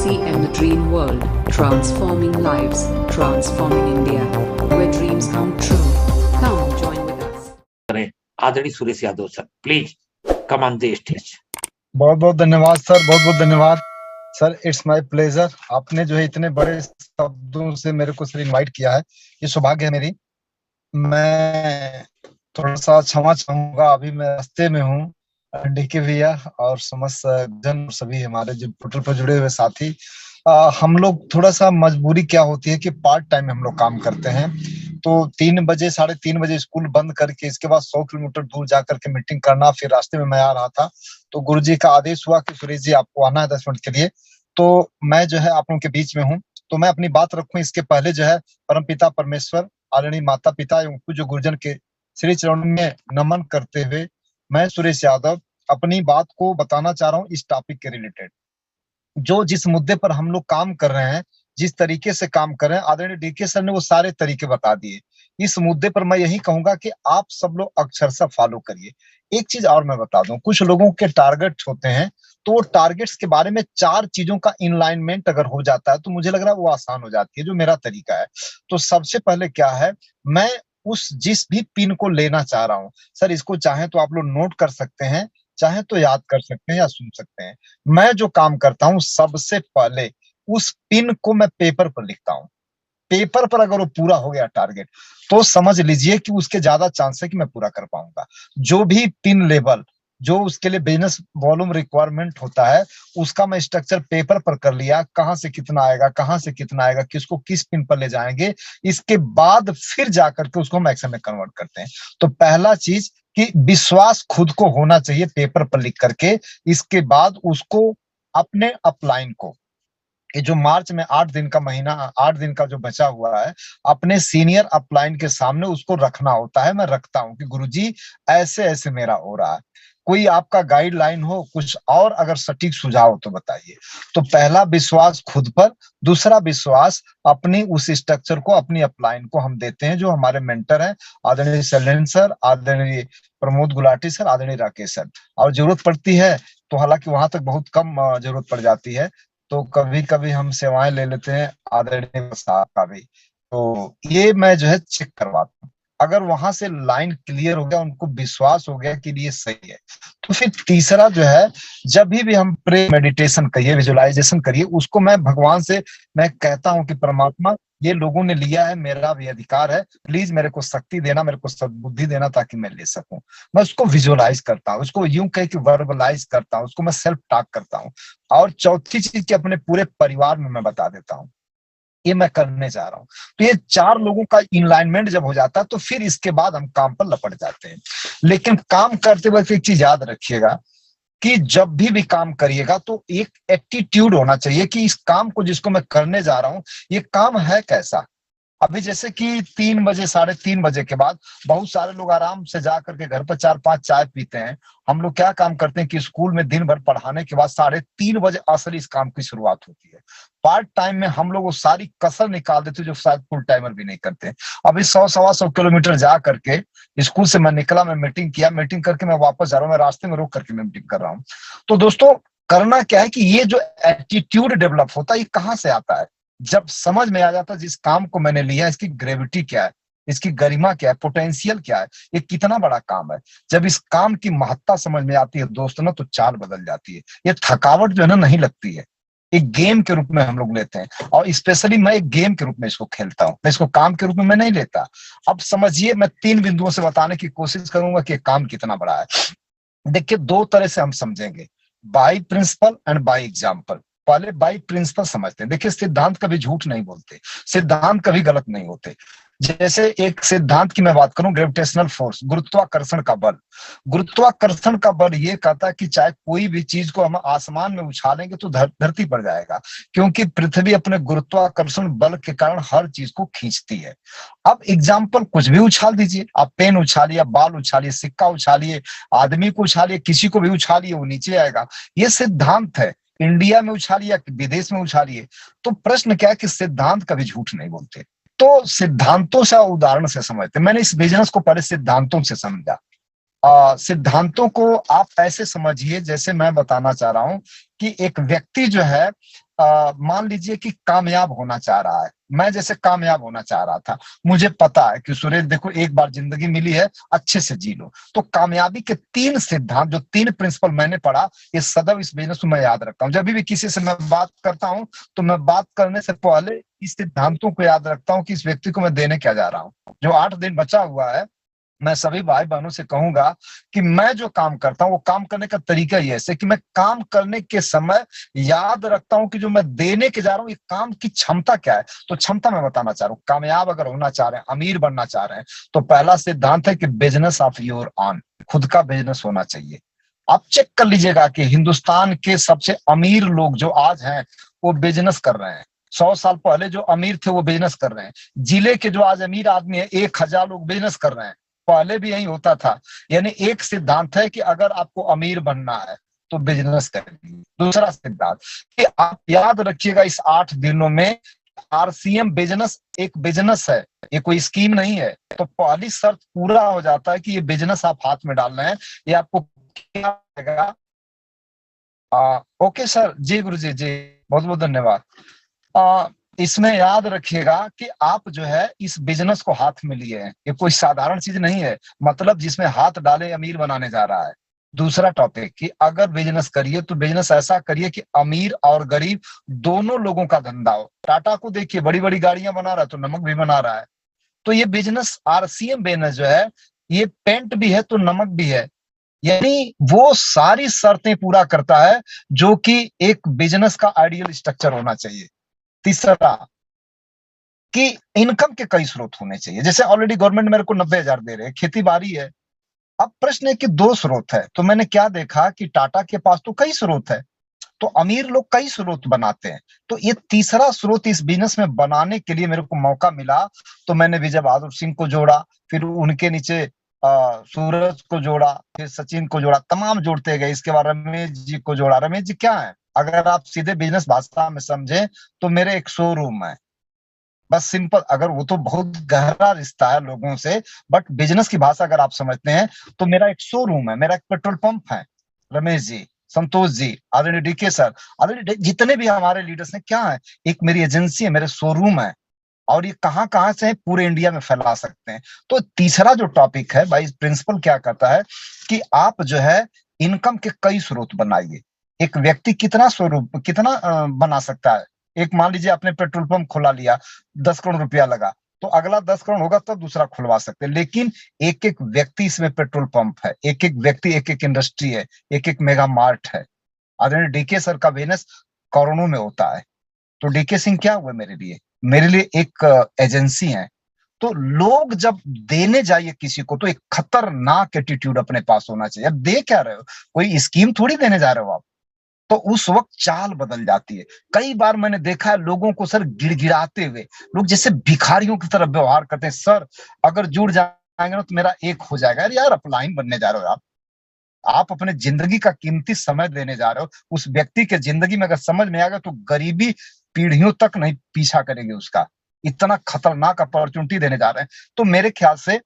DCM The Dream World, transforming lives, transforming India, where dreams come true. Come join with us. आदरणीय Suresh Yadav sir, please come on the stage. बहुत बहुत धन्यवाद sir, बहुत बहुत धन्यवाद sir. It's my pleasure. आपने जो है इतने बड़े शब्दों से मेरे को सर इनवाइट किया है, ये सौभाग्य है मेरी। मैं थोड़ा सा क्षमा चाहूंगा, अभी मैं रास्ते में हूँ। डीके भैया और समस्त जन, सभी हमारे जो पोर्टल पर जुड़े हुए साथी, हम लोग थोड़ा सा मजबूरी क्या होती है कि पार्ट टाइम में हम लोग काम करते हैं, तो 3 बजे 3:30 बजे स्कूल बंद करके इसके बाद 100 किलोमीटर दूर जाकर के मीटिंग करना। फिर रास्ते में मैं आ रहा था तो गुरुजी का आदेश हुआ कि सुरेश जी आपको आना है 10 मिनट के लिए, तो मैं जो है आप लोगों के बीच में हूँ। तो मैं अपनी बात रखूं इसके पहले जो है परमपिता परमेश्वर, आदरणीय माता पिता एवं पूज्य गुरुजन के श्री चरणों में नमन करते हुए मैं सुरेश यादव अपनी बात को बताना चाह रहा हूँ इस टॉपिक के रिलेटेड। जो जिस मुद्दे पर हम लोग काम कर रहे हैं, जिस तरीके से काम कर रहे हैं, आदरणीय डीके सर ने वो सारे तरीके बता दिए। इस मुद्दे पर मैं यही कहूंगा कि आप सब लोग अक्षरशः फॉलो करिए। एक चीज और मैं बता दूं, कुछ लोगों के टारगेट होते हैं, तो वो टारगेट्स के बारे में 4 चीजों का इनलाइनमेंट अगर हो जाता है तो मुझे लग रहा है वो आसान हो जाती है, जो मेरा तरीका है। तो सबसे पहले क्या है, मैं उस जिस भी पिन को लेना चाह रहा हूँ सर, इसको चाहे तो आप लोग नोट कर सकते हैं, चाहे तो याद कर सकते हैं या सुन सकते हैं। मैं जो काम करता हूँ सबसे पहले उस पिन को मैं पेपर पर लिखता हूँ। पेपर पर अगर वो पूरा हो गया टारगेट, तो समझ लीजिए कि उसके ज्यादा चांस है कि मैं पूरा कर पाऊंगा। जो भी पिन लेवल, जो उसके लिए बिजनेस वॉल्यूम रिक्वायरमेंट होता है, उसका मैं स्ट्रक्चर पेपर पर कर लिया, कहां से कितना आएगा, कहां से कितना आएगा, किसको किस पिन पर ले जाएंगे, इसके बाद फिर जाकर के उसको हम एक्शन में कन्वर्ट करते हैं। तो पहला चीज कि विश्वास खुद को होना चाहिए पेपर पर लिख करके। इसके बाद उसको अपने अपलाइन को, ये जो मार्च में 8 दिन का महीना, 8 दिन का जो बचा हुआ है, अपने सीनियर अपलाइन के सामने उसको रखना होता है। मैं रखता हूं कि गुरुजी ऐसे ऐसे मेरा हो रहा है, कोई आपका गाइडलाइन हो, कुछ और अगर सटीक सुझाव हो तो बताइए। तो पहला विश्वास खुद पर, दूसरा विश्वास अपनी उस स्ट्रक्चर को, अपनी अपलाइन को हम देते हैं, जो हमारे मेंटर हैं, आदरणीय शैलेंद्र सर, आदरणीय प्रमोद गुलाटी सर, आदरणीय राकेश सर। और जरूरत पड़ती है तो, हालांकि वहां तक बहुत कम जरूरत पड़ जाती है, तो कभी कभी हम सेवाएं ले लेते हैं आदरणीय साहब का भी। तो ये मैं जो है चेक करवाता हूँ। अगर वहां से लाइन क्लियर हो गया, उनको विश्वास हो गया कि ये सही है, तो फिर तीसरा जो है, जब भी हम प्रे मेडिटेशन करिए, विजुअलाइजेशन करिए, उसको मैं भगवान से मैं कहता हूं कि परमात्मा, ये लोगों ने लिया है, मेरा भी अधिकार है, प्लीज मेरे को शक्ति देना, मेरे को सद्बुद्धि देना, ताकि मैं ले सकूं। मैं उसको विजुअलाइज करता हूँ, उसको यूं कह के वर्बलाइज करता हूँ, उसको मैं सेल्फ टॉक करता हूँ। और चौथी चीज कि अपने पूरे परिवार में मैं बता देता हूँ ये मैं करने जा रहा हूँ। तो ये 4 लोगों का इनलाइनमेंट जब हो जाता है, तो फिर इसके बाद हम काम पर लपट जाते हैं। लेकिन काम करते वक्त एक चीज याद रखिएगा कि जब भी काम करिएगा तो एक एटीट्यूड होना चाहिए कि इस काम को, जिसको मैं करने जा रहा हूं, ये काम है कैसा। अभी जैसे कि 3 बजे 3:30 बजे के बाद बहुत सारे लोग आराम से जा करके घर पर 4-5 चाय पीते हैं। हम लोग क्या काम करते हैं कि स्कूल में दिन भर पढ़ाने के बाद 3:30 बजे असली इस काम की शुरुआत होती है। पार्ट टाइम में हम लोग वो सारी कसर निकाल देते हैं जो शायद फुल टाइमर भी नहीं करते। अभी 100-125 किलोमीटर जा करके स्कूल से मैं निकला, मैं मीटिंग किया, मीटिंग करके मैं वापस जा रहा हूँ, मैं रास्ते में रोक करके मैं मीटिंग कर रहा हूँ। तो दोस्तों, करना क्या है कि ये जो एटीट्यूड डेवलप होता है, ये कहाँ से आता है, जब समझ में आ जाता है जिस काम को मैंने लिया, इसकी ग्रेविटी क्या है, इसकी गरिमा क्या है, पोटेंशियल क्या है, ये कितना बड़ा काम है। जब इस काम की महत्ता समझ में आती है दोस्तों ना, तो चाल बदल जाती है। ये थकावट जो है ना नहीं लगती है, एक गेम के रूप में हम लोग लेते हैं। और स्पेशली मैं एक गेम के रूप में इसको खेलता हूँ, मैं इसको काम के रूप में मैं नहीं लेता। अब समझिए, मैं 3 बिंदुओं से बताने की कोशिश करूंगा कि काम कितना बड़ा है। देखिए, 2 तरह से हम समझेंगे, by principle and by example. पहले बाय प्रिंसिपल समझते हैं। देखिए, सिद्धांत कभी झूठ नहीं बोलते, सिद्धांत कभी गलत नहीं होते। जैसे एक सिद्धांत की मैं बात करूं, ग्रेविटेशनल फोर्स, गुरुत्वाकर्षण का बल। गुरुत्वाकर्षण का बल ये कहता है कि चाहे कोई भी चीज को हम आसमान में उछालेंगे तो धरती पर जाएगा, क्योंकि पृथ्वी अपने गुरुत्वाकर्षण बल के कारण हर चीज को खींचती है। अब एग्जाम्पल, कुछ भी उछाल दीजिए आप, पेन उछालिए, बाल उछालिए, सिक्का उछालिए, आदमी को उछालिए, किसी को भी उछालिए, वो नीचे आएगा। ये सिद्धांत है। इंडिया में उछालिए या विदेश में उछालिए। तो प्रश्न क्या है कि सिद्धांत कभी झूठ नहीं बोलते। तो सिद्धांतों से, उदाहरण से समझते। मैंने इस बिजनेस को पहले सिद्धांतों से समझा। सिद्धांतों को आप ऐसे समझिए, जैसे मैं बताना चाह रहा हूं कि एक व्यक्ति जो है मान लीजिए कि कामयाब होना चाह रहा है, मैं जैसे कामयाब होना चाह रहा था, मुझे पता है कि सुरेश देखो एक बार जिंदगी मिली है, अच्छे से जी लो। तो कामयाबी के 3 सिद्धांत, जो 3 प्रिंसिपल मैंने पढ़ा, ये सदैव इस बिजनेस में मैं याद रखता हूँ। जब भी किसी से मैं बात करता हूँ तो मैं बात करने से पहले इस सिद्धांतों को याद रखता हूँ कि इस व्यक्ति को मैं देने क्या जा रहा हूँ। जो 8 दिन बचा हुआ है, मैं सभी भाई बहनों से कहूंगा कि मैं जो काम करता हूं वो काम करने का तरीका ही ऐसे कि मैं काम करने के समय याद रखता हूं कि जो मैं देने के जा रहा हूं ये काम की क्षमता क्या है। तो क्षमता मैं बताना चाह रहा हूं। कामयाब अगर होना चाह रहे हैं, अमीर बनना चाह रहे हैं, तो पहला सिद्धांत है कि बिजनेस ऑफ योर ऑन, खुद का बिजनेस होना चाहिए। आप चेक कर लीजिएगा कि हिंदुस्तान के सबसे अमीर लोग जो आज हैं वो बिजनेस कर रहे हैं। 100 साल पहले जो अमीर थे वो बिजनेस कर रहे हैं। जिले के जो आज अमीर आदमी है 1000 लोग बिजनेस कर रहे हैं। पहले भी यही होता था। यानी एक सिद्धांत है कि अगर आपको अमीर बनना है तो बिजनेस करिए। दूसरा सिद्धांत कि आप याद रखिएगा इस 8 दिनों में आरसीएम बिजनेस एक बिजनेस है, ये कोई स्कीम नहीं है। तो पहली शर्त पूरा हो जाता है कि ये बिजनेस आप हाथ में डाल रहे हैं, ये आपको क्या लगेगा। ओके सर, जी गुरु जी बहुत बहुत धन्यवाद। इसमें याद रखिएगा कि आप जो है इस बिजनेस को हाथ में लिए हैं, ये कोई साधारण चीज नहीं है। मतलब जिसमें हाथ डाले अमीर बनाने जा रहा है। दूसरा टॉपिक कि अगर बिजनेस करिए तो बिजनेस ऐसा करिए कि अमीर और गरीब दोनों लोगों का धंधा हो। टाटा को देखिए, बड़ी बड़ी गाड़ियां बना रहा है तो नमक भी बना रहा है। तो ये बिजनेस आरसीएम बिजनेस जो है ये पेंट भी है तो नमक भी है। यानी वो सारी शर्तें पूरा करता है जो कि एक बिजनेस का आइडियल स्ट्रक्चर होना चाहिए। तीसरा कि इनकम के कई स्रोत होने चाहिए। जैसे ऑलरेडी गवर्नमेंट मेरे को 90,000 दे रहे हैं, खेती बाड़ी है। अब प्रश्न है कि 2 स्रोत है, तो मैंने क्या देखा कि टाटा के पास तो कई स्रोत है, तो अमीर लोग कई स्रोत बनाते हैं। तो ये तीसरा स्रोत इस बिजनेस में बनाने के लिए मेरे को मौका मिला। तो मैंने विजय बहादुर सिंह को जोड़ा, फिर उनके नीचे सूरज को जोड़ा, फिर सचिन को जोड़ा, तमाम जोड़ते गए। इसके बाद रमेश जी को जोड़ा। रमेश जी क्या है, अगर आप सीधे बिजनेस भाषा में समझे तो मेरे एक शोरूम है, बस सिंपल। अगर वो तो बहुत गहरा रिश्ता है लोगों से, बट बिजनेस की भाषा अगर आप समझते हैं तो मेरा एक शोरूम है, मेरा एक पेट्रोल पंप है। रमेश जी, संतोष जी, आदरणीय डीके सर, आदरणीय जितने भी हमारे लीडर्स हैं, क्या है, एक मेरी एजेंसी है, मेरे शोरूम है। और ये कहाँ कहाँ से है, पूरे इंडिया में फैला सकते हैं। तो तीसरा जो टॉपिक है भाई, प्रिंसिपल क्या कहता है कि आप जो है इनकम के कई स्रोत बनाइए। एक व्यक्ति कितना स्वरूप कितना बना सकता है। एक मान लीजिए आपने पेट्रोल पंप खुला लिया, 10 करोड़ रुपया लगा, तो अगला 10 करोड़ होगा तब दूसरा खुलवा सकते हैं। लेकिन एक एक व्यक्ति इसमें पेट्रोल पंप है, एक एक व्यक्ति एक एक इंडस्ट्री है, एक एक मेगा मार्ट है। आदरणीय डीके सर का बिजनेस करोड़ों में होता है। तो डीके सिंह क्या हुए मेरे लिए एक एजेंसी है। तो लोग जब देने जाइए किसी को तो एक खतरनाक एटीट्यूड अपने पास होना चाहिए। अब दे क्या रहे हो, कोई स्कीम थोड़ी देने जा रहे हो आप। तो उस वक्त चाल बदल जाती है। कई बार मैंने देखा है लोगों को सर गिड़गिड़ाते हुए, लोग जैसे भिखारियों की तरह व्यवहार करते हैं। सर अगर जुड़ जाएंगे ना तो मेरा एक हो जाएगा। अरे यार, अपलाइन बनने जा रहे हो आप अपने जिंदगी का कीमती समय देने जा रहे हो। उस व्यक्ति के जिंदगी में अगर समझ में आ गया तो गरीबी पीढ़ियों तक नहीं पीछा करेगी उसका। इतना खतरनाक अपॉर्चुनिटी देने जा रहे हैं। तो मेरे ख्याल से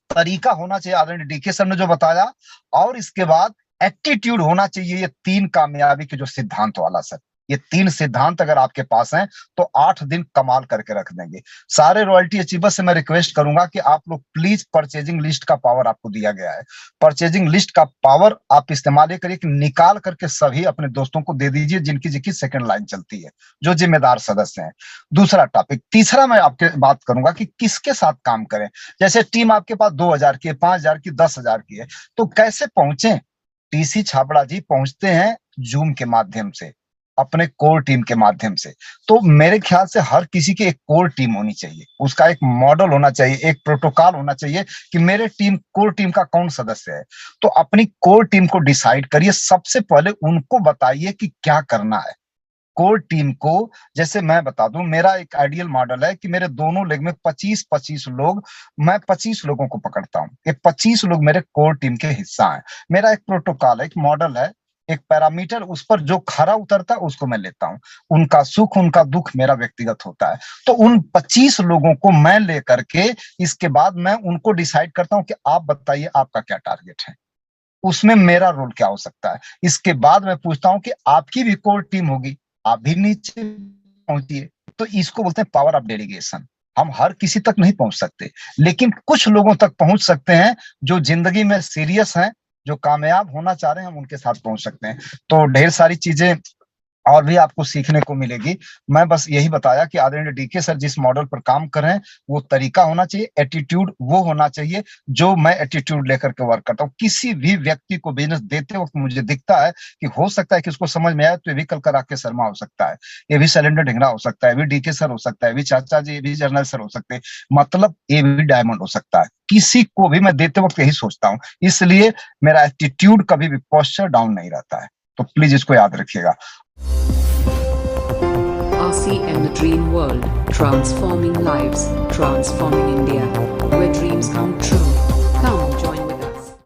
तरीका होना चाहिए आदरणीय डीके सर ने जो बताया, और इसके बाद एटीट्यूड होना चाहिए। ये 3 कामयाबी के जो सिद्धांत वाला सर, ये 3 सिद्धांत अगर आपके पास हैं तो 8 दिन कमाल करके रख देंगे। सारे रॉयल्टी अचीवर्स से मैं रिक्वेस्ट करूंगा कि आप लोग प्लीज परचेजिंग लिस्ट का पावर आपको दिया गया है। परचेजिंग लिस्ट का पावर आप इस्तेमाल ये करिए कि निकाल करके सभी अपने दोस्तों को दे दीजिए जिनकी जिनकी सेकंड लाइन चलती है, जो जिम्मेदार सदस्य हैं। दूसरा टॉपिक, तीसरा मैं आपके बात करूंगा कि किसके साथ काम करें। जैसे टीम आपके पास 2000 की है, 5000 की, 10,000 की है, तो कैसे पहुंचे। टीसी छाबड़ा जी पहुंचते हैं जूम के माध्यम से, अपने कोर टीम के माध्यम से। तो मेरे ख्याल से हर किसी की एक कोर टीम होनी चाहिए, उसका एक मॉडल होना चाहिए, एक प्रोटोकॉल होना चाहिए कि मेरे कोर टीम का कौन सदस्य है। तो अपनी कोर टीम को डिसाइड करिए। सबसे पहले उनको बताइए कि क्या करना है। कोर टीम को, जैसे मैं बता दूं, मेरा एक आइडियल मॉडल है कि मेरे दोनों लेग में 25-25 लोग, मैं 25 लोगों को पकड़ता हूं। ये 25 लोग मेरे कोर टीम के हिस्सा हैं। मेरा एक प्रोटोकॉल है, एक मॉडल है, एक पैरामीटर, उस पर जो खरा उतरता है उसको मैं लेता हूं। उनका सुख उनका दुख मेरा व्यक्तिगत होता है। तो उन 25 लोगों को मैं लेकर के इसके बाद मैं उनको डिसाइड करता हूं कि आप बताइए आपका क्या टारगेट है, उसमें मेरा रोल क्या हो सकता है। इसके बाद मैं पूछता हूं कि आपकी भी कोर टीम होगी, आप भी नीचे पहुंचिए। तो इसको बोलते हैं पावर ऑफ डेलीगेशन। हम हर किसी तक नहीं पहुंच सकते, लेकिन कुछ लोगों तक पहुंच सकते हैं जो जिंदगी में सीरियस हैं, जो कामयाब होना चाह रहे हैं, हम उनके साथ पहुंच सकते हैं। तो ढेर सारी चीजें और भी आपको सीखने को मिलेगी। मैं बस यही बताया कि आदरणीय डीके सर जिस मॉडल पर काम कर रहे हैं वो तरीका होना चाहिए, एटीट्यूड वो होना चाहिए जो मैं एटीट्यूड लेकर के वर्क करता हूँ। किसी भी व्यक्ति को बिजनेस देते वक्त मुझे दिखता है कि हो सकता है कि उसको समझ में आए, तो ये भी कल का राकेश शर्मा हो सकता है, ये भी शैलेंद्र ढिंगरा हो सकता है, ये भी डीके सर हो सकता है, ये भी चाचा जी, ये भी जर्नल सर हो सकते हैं, मतलब ये भी डायमंड हो सकता है। किसी को भी मैं देते वक्त यही सोचता हूँ, इसलिए मेरा एटीट्यूड कभी भी पोस्चर डाउन नहीं रहता है। तो प्लीज इसको याद रखिएगा। RCM The Dream World, transforming lives, transforming India, where dreams come true.